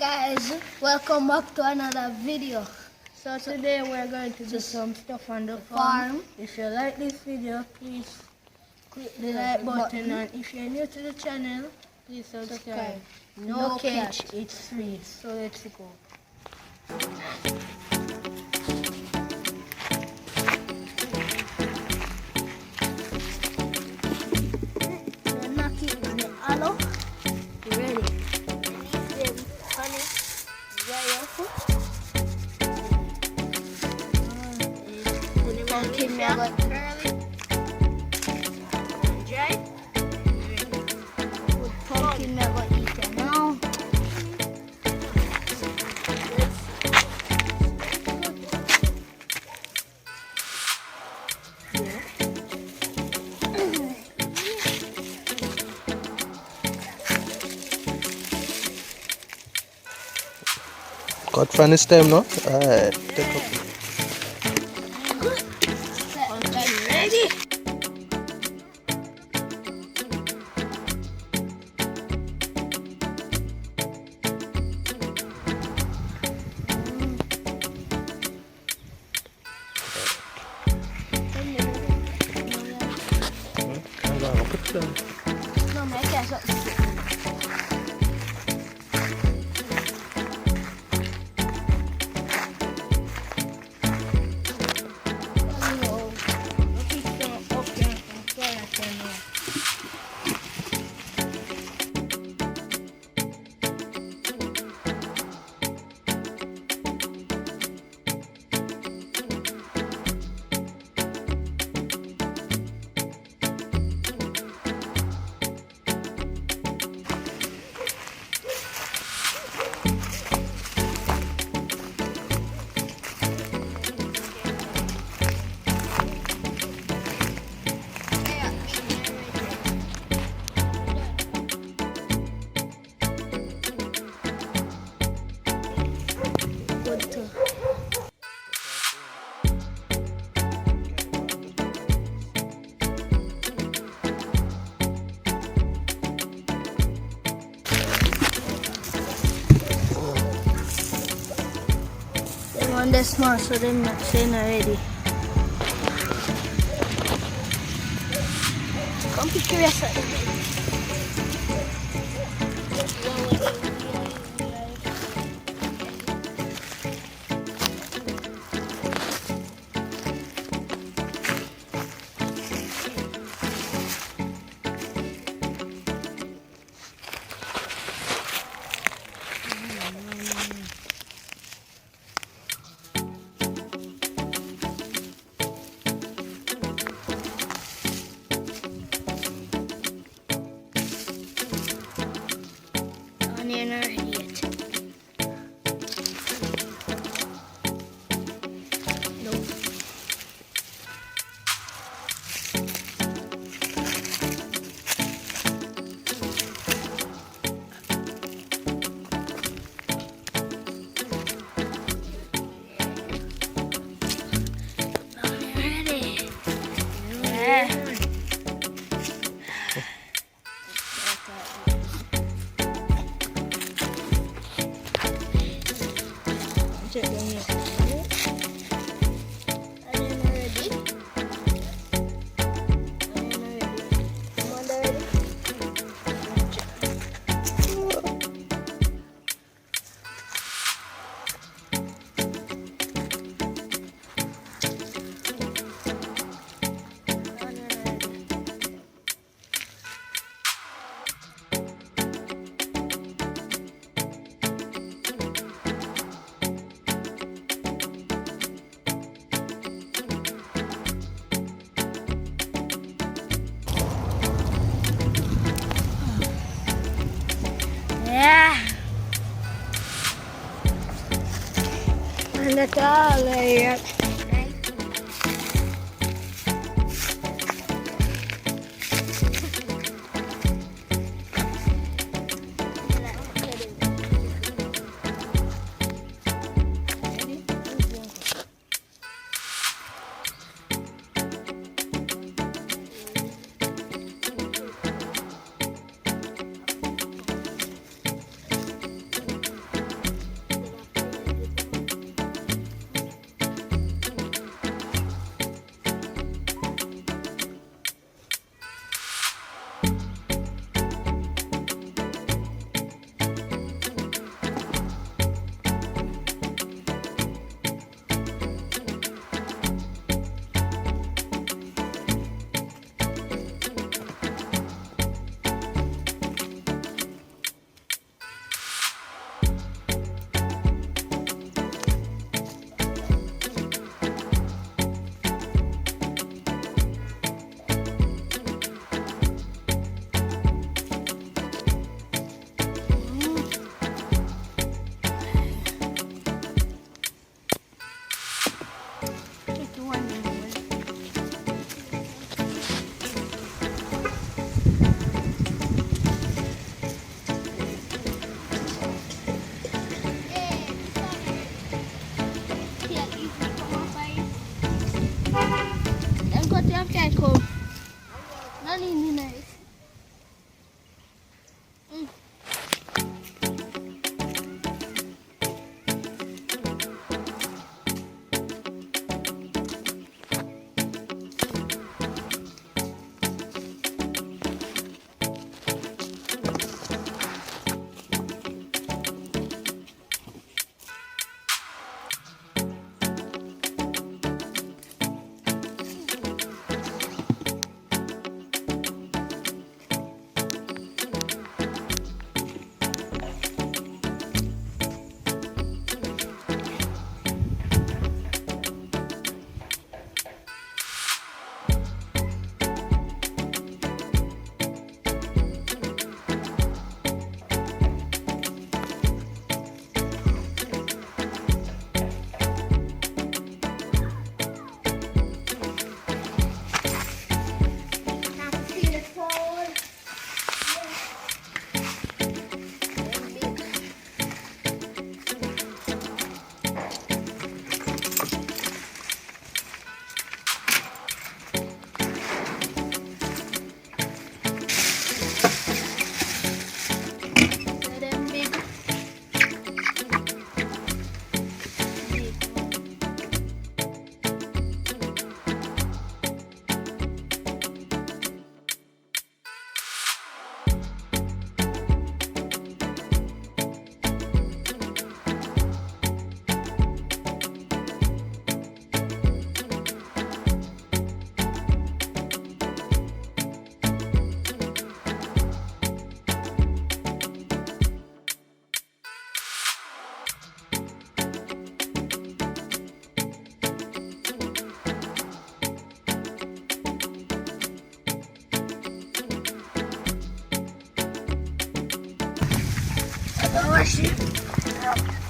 guys, welcome back to another video. So today we're going to do some stuff on the farm. If you like this video, please click the like button, and if you're new to the channel, please subscribe. No catch, it's free. So let's go. Pumpkin never pumpkin never eaten now. Got finish time no? Alright, take up. Ready? No, make it. On the small, so they're not saying already. Come pick your side. And that's all there. you can come. Not in the night.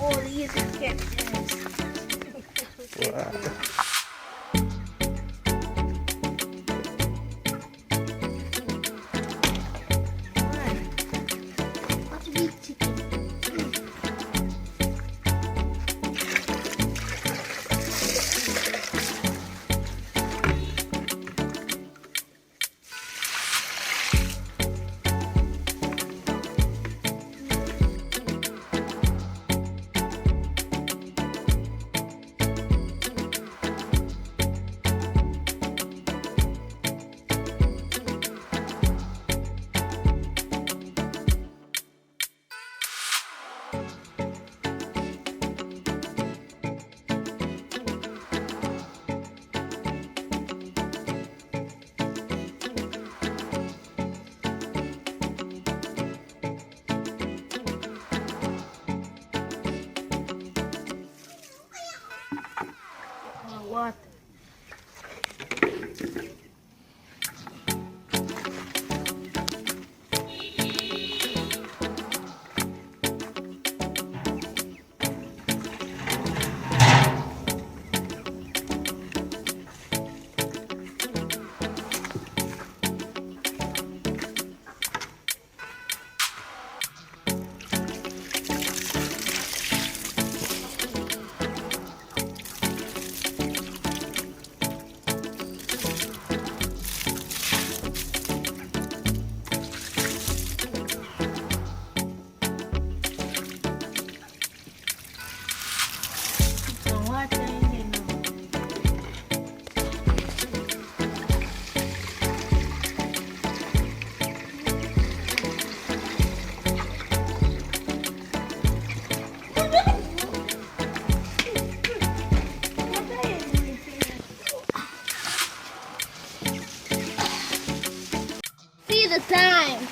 All these sketches. What's a big chicken? What? See the time.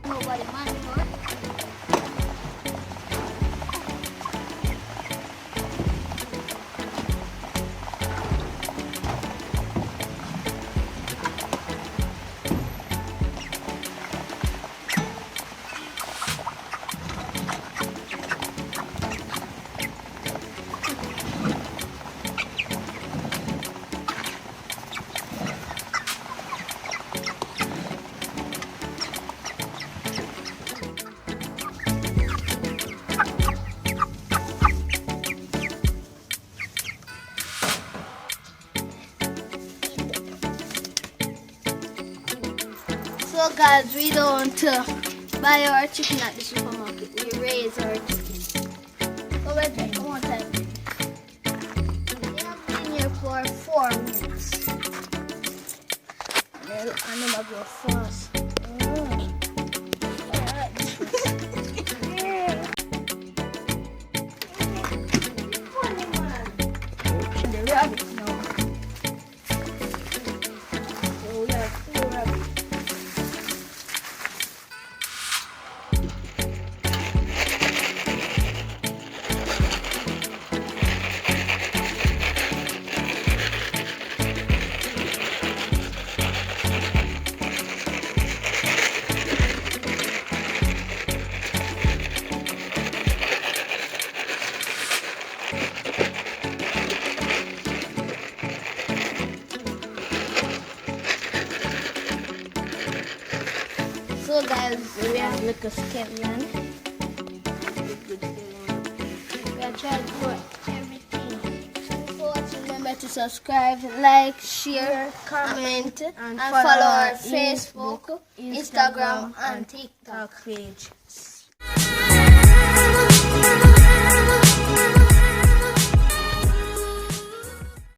Nobody mind, guys, we don't buy our chicken at the supermarket. We raise our chicken. So let's take one time. We have been here for 4 minutes. And I'm gonna go fast. The rabbit now. So we have 2 rabbits. So guys, we have like a skeleton. We are trying to do everything. So remember to subscribe, like, share, comment, and follow our Facebook, Instagram, and TikTok page.